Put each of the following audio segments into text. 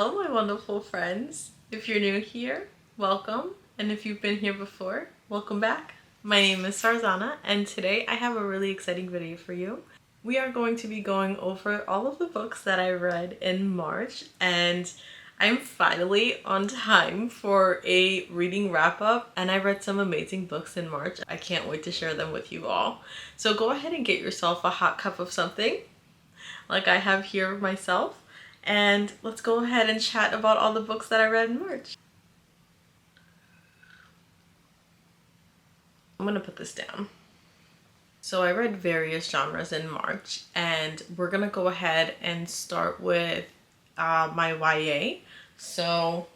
Hello, my wonderful friends. If you're new here, welcome. And if you've been here before, welcome back. My name is Sarzana, and today I have a really exciting video for you. We are going to be going over all of the books that I read in March, and I'm finally on time for a reading wrap-up, and I read some amazing books in March. I can't wait to share them with you all. So go ahead and get yourself a hot cup of something, like I have here myself, and let's go ahead and chat about all the books that I read in March. I'm gonna put this down. So I read various genres in March, and we're gonna go ahead and start with my YA. So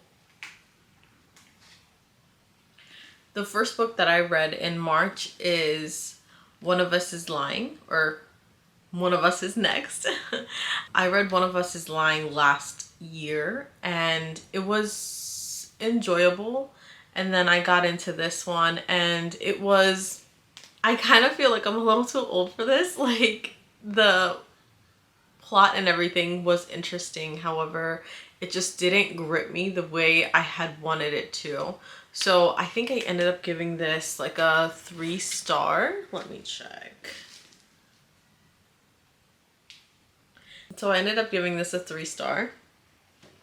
the first book that I read in March is One of Us is Lying, or One of Us is Next. I read One of Us is Lying last year and it was enjoyable, and then I got into this one and it was, I kind of feel like I'm a little too old for this. Like, the plot and everything was interesting, however it just didn't grip me the way I had wanted it to. So I think I ended up giving this like a 3-star. Let me check. So I ended up giving this a 3-star.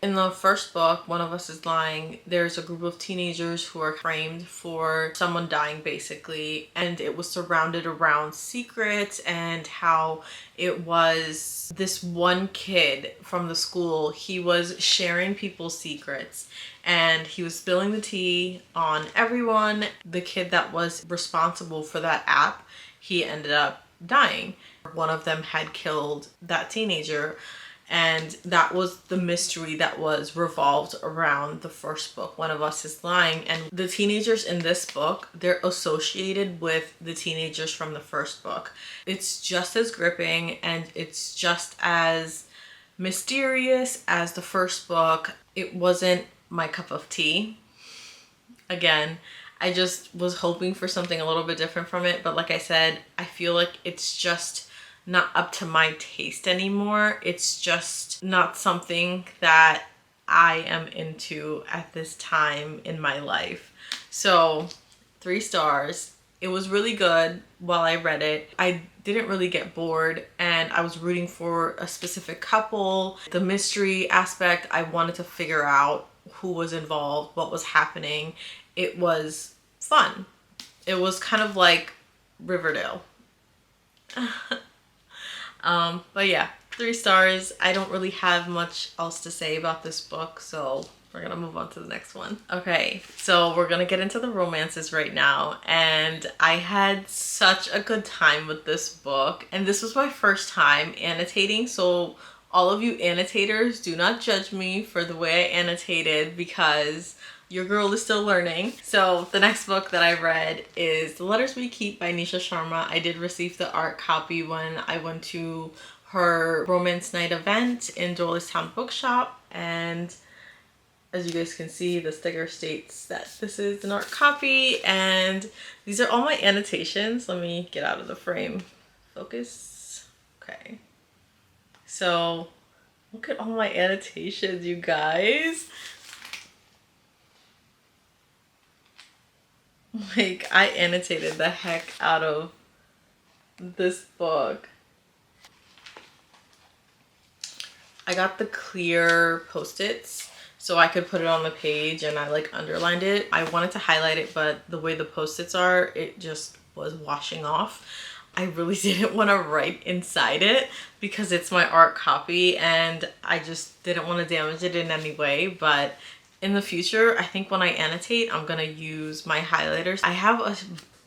In the first book, One of Us is Lying, there's a group of teenagers who are framed for someone dying, basically, and it was surrounded around secrets and how it was this one kid from the school. He was sharing people's secrets and he was spilling the tea on everyone. The kid that was responsible for that app, he ended up dying. One of them had killed that teenager, and that was the mystery that was revolved around the first book, One of Us is Lying. And the teenagers in this book, they're associated with the teenagers from the first book. It's just as gripping and it's just as mysterious as the first book. It wasn't my cup of tea. Again, I just was hoping for something a little bit different from it, but like I said, I feel like it's just not up to my taste anymore. It's just not something that I am into at this time in my life. So 3 stars. It was really good while I read it. I didn't really get bored, and I was rooting for a specific couple. The mystery aspect, I wanted to figure out who was involved, what was happening. It was fun. It was kind of like Riverdale. But yeah, 3 stars. I don't really have much else to say about this book, so we're gonna move on to the next one. Okay, so we're gonna get into the romances right now, and I had such a good time with this book, and this was my first time annotating, so all of you annotators, do not judge me for the way I annotated, because your girl is still learning. So the next book that I read is The Letters We Keep by Nisha Sharma. I did receive the art copy when I went to her romance night event in Doylestown Bookshop, and as you guys can see, the sticker states that this is an art copy, and these are all my annotations. Let me get out of the frame. Focus. Okay. So look at all my annotations, you guys. Like, I annotated the heck out of this book. I got the clear post-its so I could put it on the page, and I like underlined it. I wanted to highlight it, but the way the post-its are, it just was washing off. I really didn't want to write inside it because it's my art copy, and I just didn't want to damage it in any way. But in the future, I think when I annotate, I'm gonna use my highlighters. I have a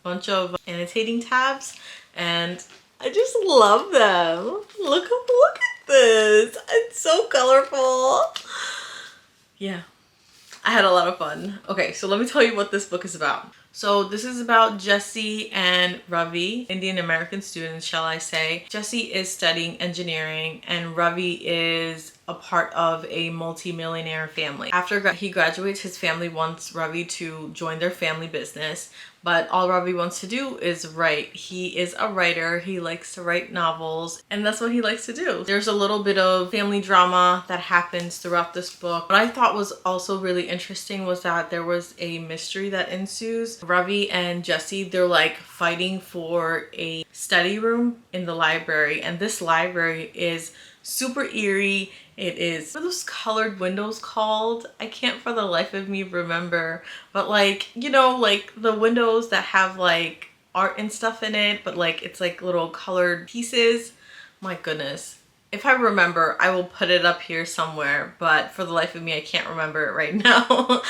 bunch of annotating tabs, and I just love them. Look at this. It's so colorful. Yeah, I had a lot of fun. Okay, so let me tell you what this book is about. So this is about Jesse and Ravi, Indian American students, shall I say. Jesse is studying engineering and Ravi is a part of a multi-millionaire family. After he graduates, his family wants Ravi to join their family business, but all Ravi wants to do is write. He is a writer. He likes to write novels, and that's what he likes to do. There's a little bit of family drama that happens throughout this book. What I thought was also really interesting was that there was a mystery that ensues. Ravi and Jesse, they're like fighting for a study room in the library, and this library is super eerie. It is, what are those colored windows called? I can't for the life of me remember, but like, you know, like the windows that have like art and stuff in it, but like it's like little colored pieces. My goodness. If I remember, I will put it up here somewhere, but for the life of me, I can't remember it right now.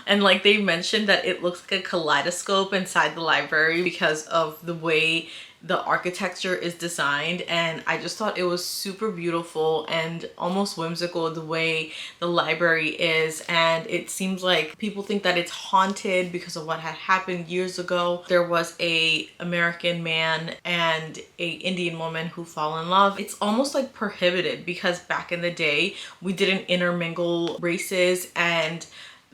And like they mentioned that it looks like a kaleidoscope inside the library because of the way the architecture is designed, and I just thought it was super beautiful and almost whimsical the way the library is. And it seems like people think that it's haunted because of what had happened years ago. There was a American man and a Indian woman who fall in love. It's almost like prohibited because back in the day we didn't intermingle races, and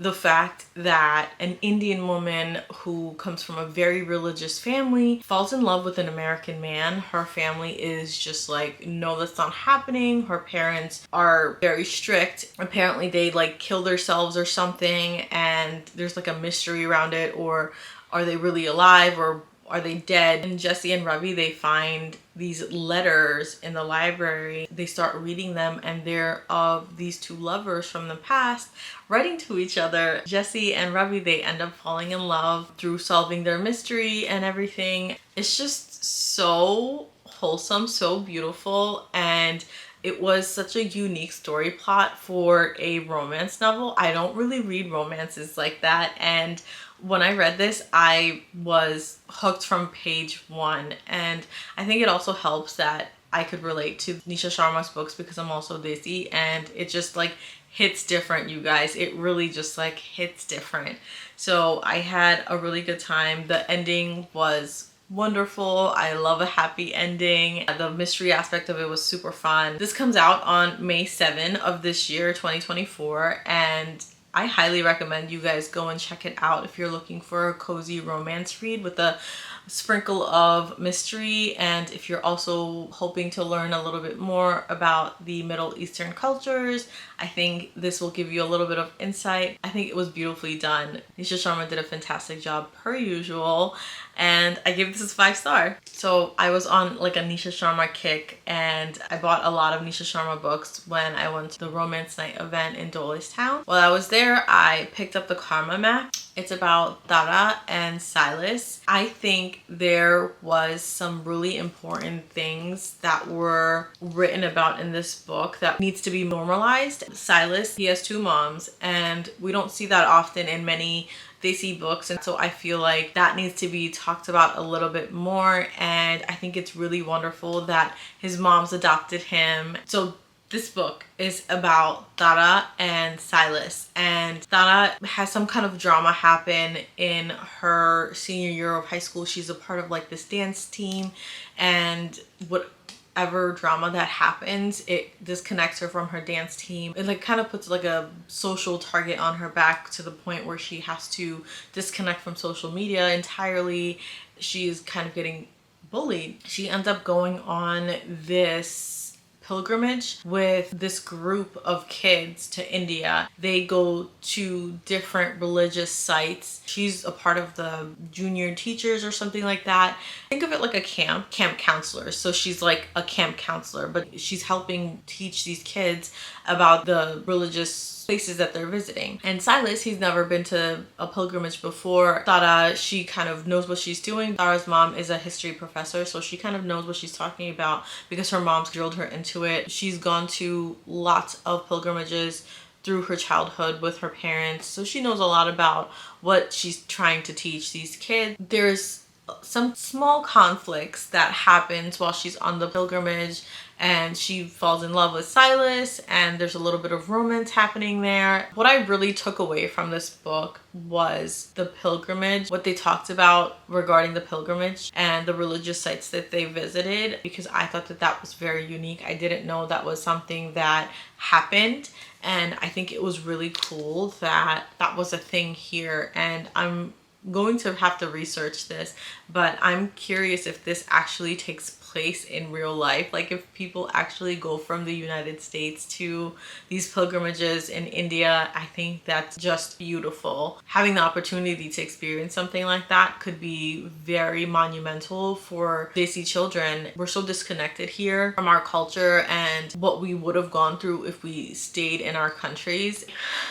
the fact that an Indian woman who comes from a very religious family falls in love with an American man, her family is just like, no, that's not happening. Her parents are very strict. Apparently they like kill themselves or something, and there's like a mystery around it, or are they really alive or are they dead? And Jesse and Ravi, they find these letters in the library. They start reading them, and they're of these two lovers from the past writing to each other. Jesse and Ravi, they end up falling in love through solving their mystery and everything. It's just so wholesome, so beautiful, and it was such a unique story plot for a romance novel. I don't really read romances like that, and when I read this, I was hooked from page one. And I think it also helps that I could relate to Nisha Sharma's books because I'm also Desi, and it just like hits different, you guys. It really just like hits different. So I had a really good time. The ending was wonderful. I love a happy ending. The mystery aspect of it was super fun. This comes out on May 7 of this year, 2024, and I highly recommend you guys go and check it out if you're looking for a cozy romance read with a sprinkle of mystery, and if you're also hoping to learn a little bit more about the Middle Eastern cultures. I think this will give you a little bit of insight. I think it was beautifully done. Nisha Sharma did a fantastic job per usual, and I gave this a 5-star. So I was on like a Nisha Sharma kick, and I bought a lot of Nisha Sharma books when I went to the romance night event in Town. While I was there, I picked up the Karma map. It's about Tara and Silas. I think there was some really important things that were written about in this book that needs to be normalized. Silas, he has 2 moms, and we don't see that often in many Desi books, and so I feel like that needs to be talked about a little bit more, and I think it's really wonderful that his moms adopted him. So this book is about Tara and Silas, and Tara has some kind of drama happen in her senior year of high school. She's a part of like this dance team, and whatever drama that happens, it disconnects her from her dance team. It like kind of puts like a social target on her back to the point where she has to disconnect from social media entirely. She is kind of getting bullied. She ends up going on this pilgrimage with this group of kids to India. They go to different religious sites. She's a part of the junior teachers or something like that. Think of it like a camp counselor. So she's like a camp counselor, but she's helping teach these kids about the religious places that they're visiting. And Silas, he's never been to a pilgrimage before. Tara, she kind of knows what she's doing. Tara's mom is a history professor, so she kind of knows what she's talking about because her mom's drilled her into it. She's gone to lots of pilgrimages through her childhood with her parents, so she knows a lot about what she's trying to teach these kids. There's some small conflicts that happens while she's on the pilgrimage, and she falls in love with Silas, and there's a little bit of romance happening there. What I really took away from this book was the pilgrimage, what they talked about regarding the pilgrimage and the religious sites that they visited, because I thought that that was very unique. I didn't know that was something that happened, and I think it was really cool that that was a thing here. And I'm going to have to research this, but I'm curious if this actually takes place in real life, like if people actually go from the United States to these pilgrimages in India. I think that's just beautiful. Having the opportunity to experience something like that could be very monumental for Desi children. We're so disconnected here from our culture and what we would have gone through if we stayed in our countries.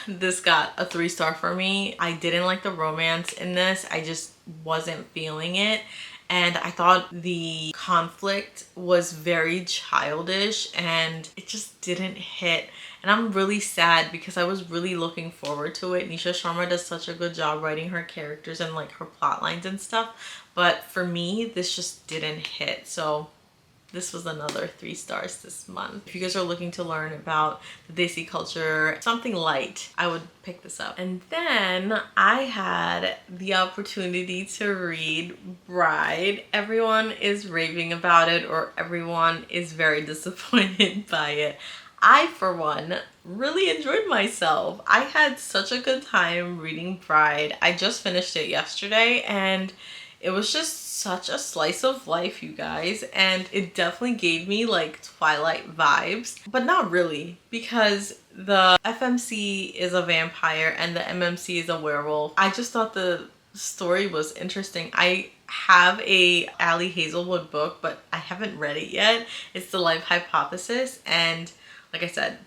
This got a 3-star for me. I didn't like the romance in this. I just wasn't feeling it. And I thought the conflict was very childish and it just didn't hit. And I'm really sad because I was really looking forward to it. Nisha Sharma does such a good job writing her characters and like her plot lines and stuff. But for me, this just didn't hit. So this was another 3 stars this month. If you guys are looking to learn about the Desi culture, something light, I would pick this up. And then I had the opportunity to read Bride. Everyone is raving about it, or everyone is very disappointed by it. I, for one, really enjoyed myself. I had such a good time reading Bride. I just finished it yesterday, and it was just such a slice of life, you guys, and it definitely gave me like Twilight vibes, but not really, because the FMC is a vampire and the MMC is a werewolf. I just thought the story was interesting. I have a Ali Hazelwood book, but I haven't read it yet. It's The Life Hypothesis, and like I said,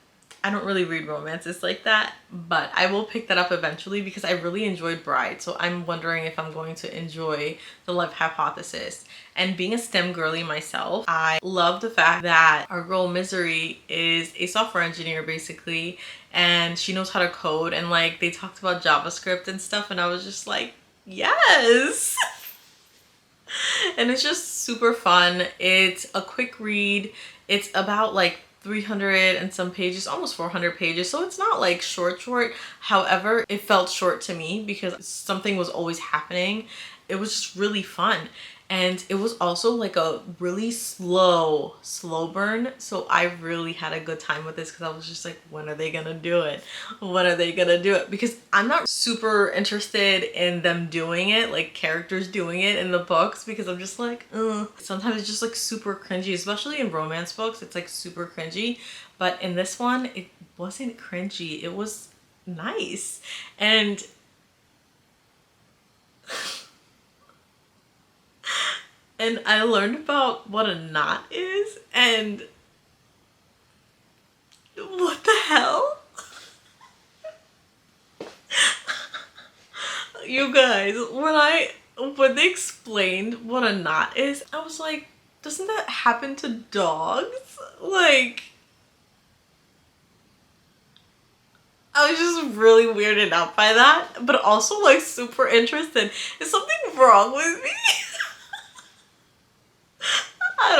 I don't really read romances like that, but I will pick that up eventually because I really enjoyed Bride. So I'm wondering if I'm going to enjoy The Life Hypothesis. And being a STEM girly myself, I love the fact that our girl Misery is a software engineer basically, and she knows how to code, and like they talked about JavaScript and stuff, and I was just like, yes! And it's just super fun. It's a quick read. It's about like 300 and some pages, almost 400 pages, so it's not like short. However, it felt short to me because something was always happening. It was just really fun, and it was also like a really slow burn, so I really had a good time with this because I was just like, when are they gonna do it? When are they gonna do it? Because I'm not super interested in them doing it, like characters doing it in the books, because I'm just like, ugh. Sometimes it's just like super cringy, especially in romance books. It's like super cringy, but in this one it wasn't cringy. It was nice. And I learned about what a knot is, and what the hell? You guys, when they explained what a knot is, I was like, doesn't that happen to dogs? Like, I was just really weirded out by that, but also like super interested. Is something wrong with me? I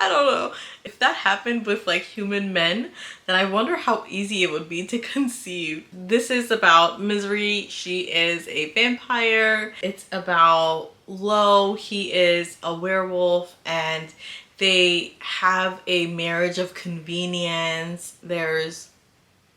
don't know. If that happened with like human men, then I wonder how easy it would be to conceive. This is about Misery. She is a vampire. It's about Lo. He is a werewolf, and they have a marriage of convenience. There's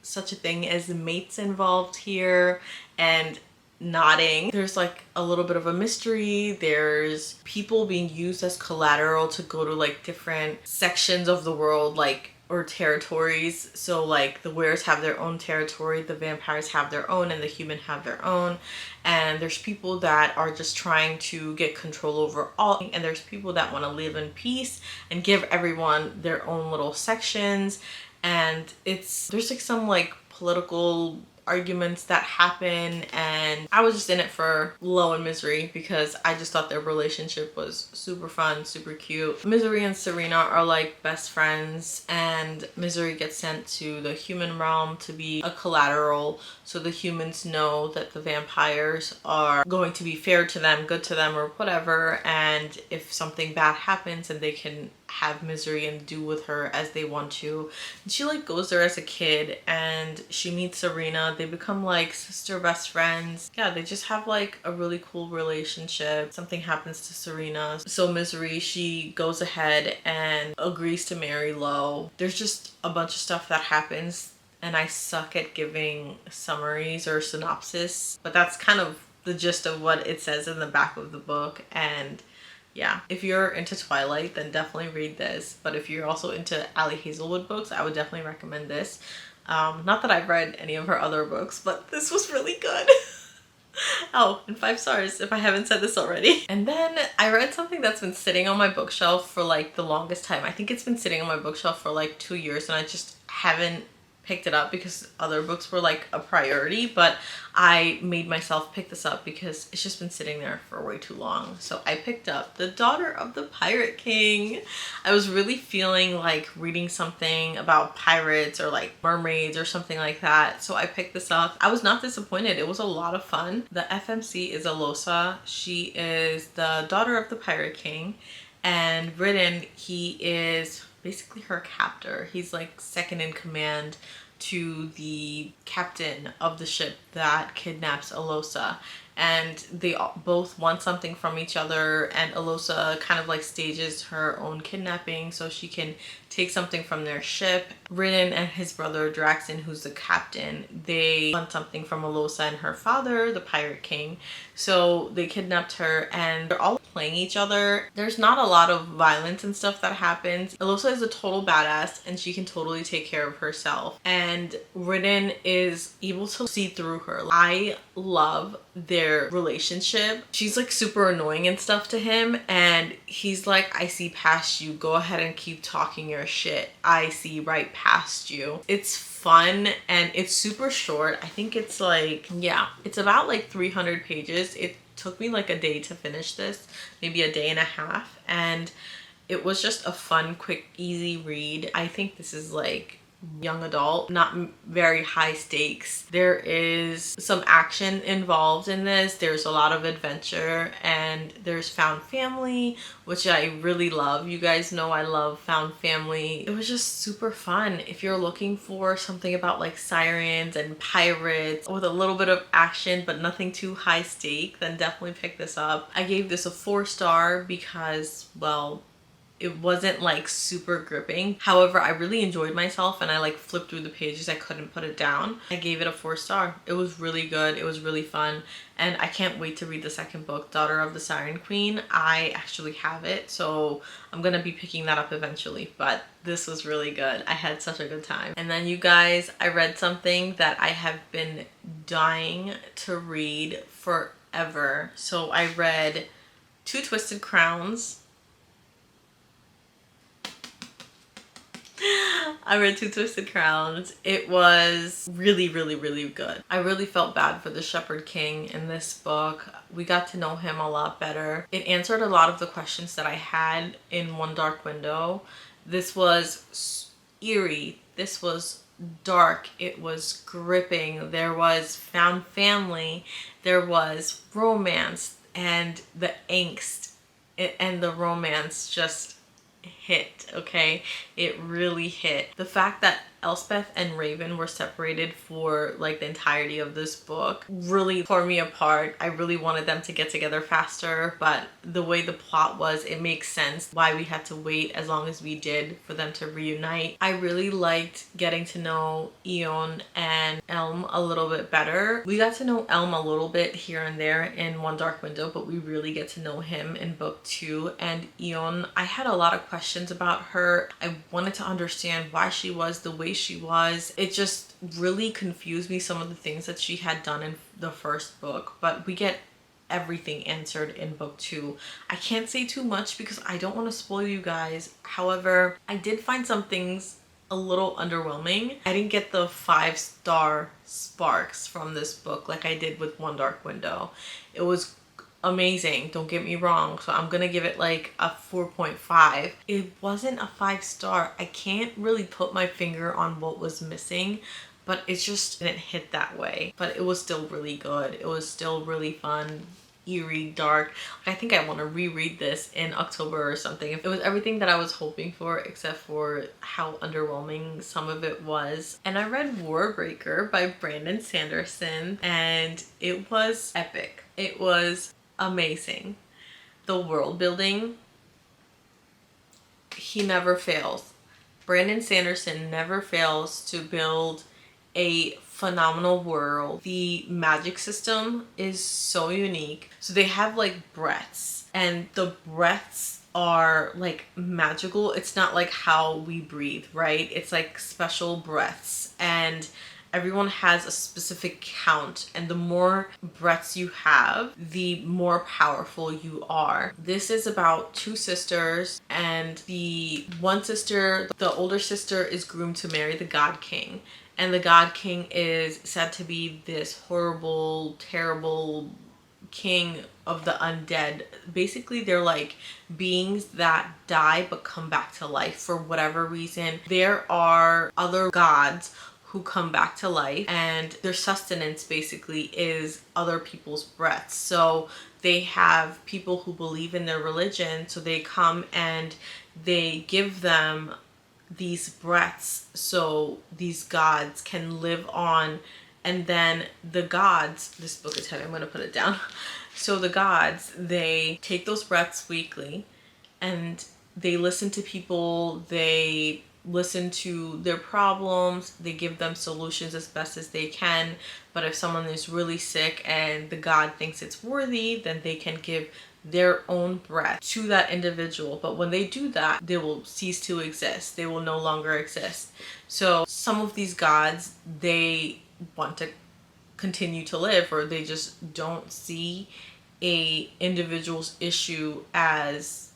such a thing as mates involved here, and nodding. There's like a little bit of a mystery. There's people being used as collateral to go to like different sections of the world, like, or territories. So like the weres have their own territory, the vampires have their own, and the human have their own. And there's people that are just trying to get control over all, and there's people that want to live in peace and give everyone their own little sections. And there's like some like political arguments that happen, and I was just in it for Lo and Misery because I just thought their relationship was super fun, super cute. Misery and Serena are like best friends, and Misery gets sent to the human realm to be a collateral so the humans know that the vampires are going to be fair to them, good to them, or whatever, and if something bad happens, and they can have Misery and do with her as they want to. And she like goes there as a kid, and she meets Serena. They become like sister best friends. Yeah, they just have like a really cool relationship. Something happens to Serena, so Misery, she goes ahead and agrees to marry Lo. There's just a bunch of stuff that happens, and I suck at giving summaries or synopsis, but that's kind of the gist of what it says in the back of the book. And yeah, if you're into Twilight, then definitely read this. But if you're also into Ali Hazelwood books, I would definitely recommend this. Not that I've read any of her other books, but this was really good. Oh, and 5 stars if I haven't said this already. And then I read something that's been sitting on my bookshelf for like the longest time. I think it's been sitting on my bookshelf for like 2 years, and I just haven't picked it up because other books were like a priority, but I made myself pick this up because it's just been sitting there for way too long. So I picked up The Daughter of the Pirate King. I was really feeling like reading something about pirates or like mermaids or something like that, so I picked this up. I was not disappointed. It was a lot of fun. The FMC is Alosa. She is the daughter of the Pirate King, and Ridden, he is basically her captor. He's like second in command to the captain of the ship that kidnaps Alosa, and they both want something from each other, and Alosa kind of like stages her own kidnapping so she can take something from their ship. Ridden and his brother Draxon, who's the captain, they want something from Alosa and her father, the Pirate King, so they kidnapped her, and they're all playing each other. There's not a lot of violence and stuff that happens. Alosa is a total badass, and she can totally take care of herself, and Ridden is able to see through her. I love their relationship. She's like super annoying and stuff to him, and he's like, I see past you, go ahead and keep talking your shit, I see right past you. It's fun, and it's super short. I think it's like, yeah, it's about like 300 pages. It took me like a day to finish this, maybe a day and a half, and it was just a fun, quick, easy read. I think this is like young adult, not very high stakes. There is some action involved in this. There's a lot of adventure, and there's found family, which I really love. You guys know I love found family. It was just super fun. If you're looking for something about like sirens and pirates with a little bit of action but nothing too high stake, then definitely pick this up. I gave this a 4-star because, well, it wasn't like super gripping. However, I really enjoyed myself, and I like flipped through the pages. I couldn't put it down. I gave it a 4-star. It was really good. It was really fun, and I can't wait to read the second book, Daughter of the Siren Queen. I actually have it, so I'm gonna be picking that up eventually, but this was really good. I had such a good time. And then you guys, I read something that I have been dying to read forever. So I read Two Twisted Crowns. I read Two Twisted Crowns. It was really, really, really good. I really felt bad for the Shepherd King in this book. We got to know him a lot better. It answered a lot of the questions that I had in One Dark Window. This was eerie. This was dark. It was gripping. There was found family. There was romance, and the angst and the romance just hit. Okay, it really hit. The fact that Elspeth and Raven were separated for like the entirety of this book really tore me apart. I really wanted them to get together faster, but the way the plot was, it makes sense why we had to wait as long as we did for them to reunite. I really liked getting to know Eon and Elm a little bit better. We got to know Elm a little bit here and there in One Dark Window, but we really get to know him in book 2. And Eon, I had a lot of questions about her. I wanted to understand why she was the way she was. It just really confused me, some of the things that she had done in the first book, but we get everything answered in book 2. I can't say too much because I don't want to spoil you guys. However, I did find some things a little underwhelming. I didn't get the 5-star sparks from this book like I did with One Dark Window. It was amazing, don't get me wrong, so I'm gonna give it like a 4.5. It wasn't a 5-star. I can't really put my finger on what was missing, but it just didn't hit that way. But it was still really good. It was still really fun, eerie, dark. I think I want to reread this in October or something. It was everything that I was hoping for, except for how underwhelming some of it was. And I read Warbreaker by Brandon Sanderson, and it was epic. It was amazing. The world building, he never fails. Brandon Sanderson never fails to build a phenomenal world. The magic system is so unique. So they have like breaths, and the breaths are like magical. It's not like how we breathe, right? It's like special breaths, and everyone has a specific count, and the more breaths you have, the more powerful you are. This is about two sisters, and the one sister, the older sister, is groomed to marry the God King. And the God King is said to be this horrible, terrible king of the undead. Basically, they're like beings that die but come back to life for whatever reason. There are other gods who come back to life, and their sustenance basically is other people's breaths. So they have people who believe in their religion, so they come and they give them these breaths so these gods can live on. And then the gods, this book is heavy, I'm gonna put it down. So the gods, they take those breaths weekly, and they listen to people, they listen to their problems, they give them solutions as best as they can. But if someone is really sick and the god thinks it's worthy, then they can give their own breath to that individual. But when they do that, they will cease to exist. They will no longer exist. So some of these gods, they want to continue to live, or they just don't see a individual's issue as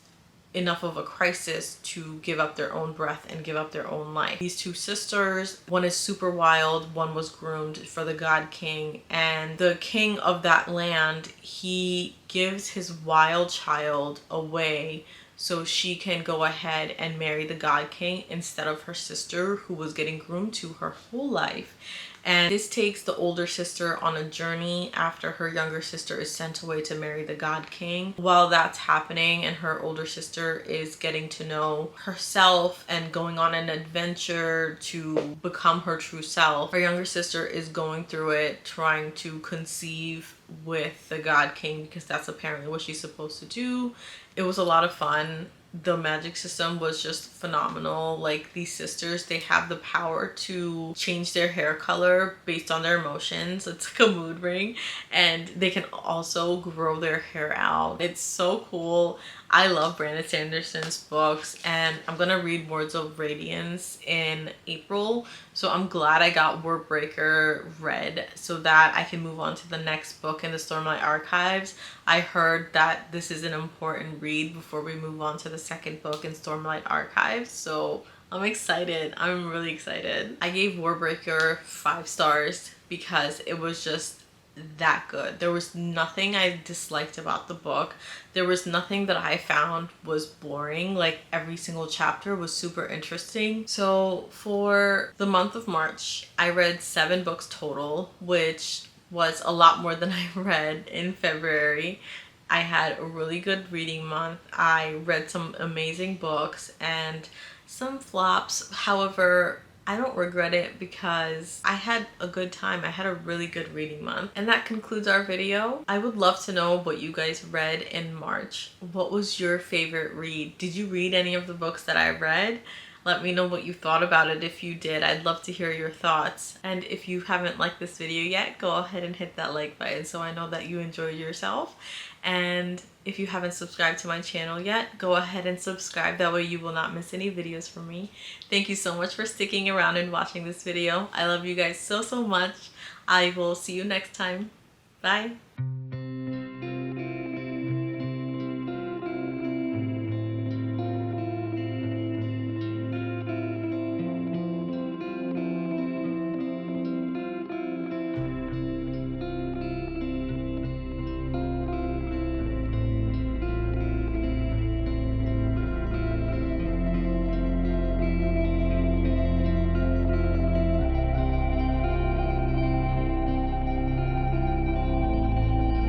enough of a crisis to give up their own breath and give up their own life. These two sisters, one is super wild, one was groomed for the God King, and the king of that land, he gives his wild child away so she can go ahead and marry the God King instead of her sister, who was getting groomed to her whole life. And this takes the older sister on a journey after her younger sister is sent away to marry the God King. While that's happening and her older sister is getting to know herself and going on an adventure to become her true self, her younger sister is going through it, trying to conceive with the God King, because that's apparently what she's supposed to do. It was a lot of fun. The magic system was just phenomenal. Like, these sisters, they have the power to change their hair color based on their emotions. It's like a mood ring, and they can also grow their hair out. It's so cool. I love Brandon Sanderson's books, and I'm gonna read Words of Radiance in April. So I'm glad I got Warbreaker read so that I can move on to the next book in the Stormlight Archives. I heard that this is an important read before we move on to the second book in Stormlight Archives. So I'm excited. I'm really excited. I gave Warbreaker 5 stars because it was just that good. There was nothing I disliked about the book. There was nothing that I found was boring. Like, every single chapter was super interesting. So for the month of March, I read 7 books total, which was a lot more than I read in February. I had a really good reading month. I read some amazing books and some flops. However, I don't regret it because I had a good time. I had a really good reading month. And that concludes our video. I would love to know what you guys read in March. What was your favorite read? Did you read any of the books that I read? Let me know what you thought about it if you did. I'd love to hear your thoughts. And if you haven't liked this video yet, go ahead and hit that like button so I know that you enjoyed yourself. And if you haven't subscribed to my channel yet, go ahead and subscribe. That way you will not miss any videos from me. Thank you so much for sticking around and watching this video. I love you guys so much. I will see you next time. Bye.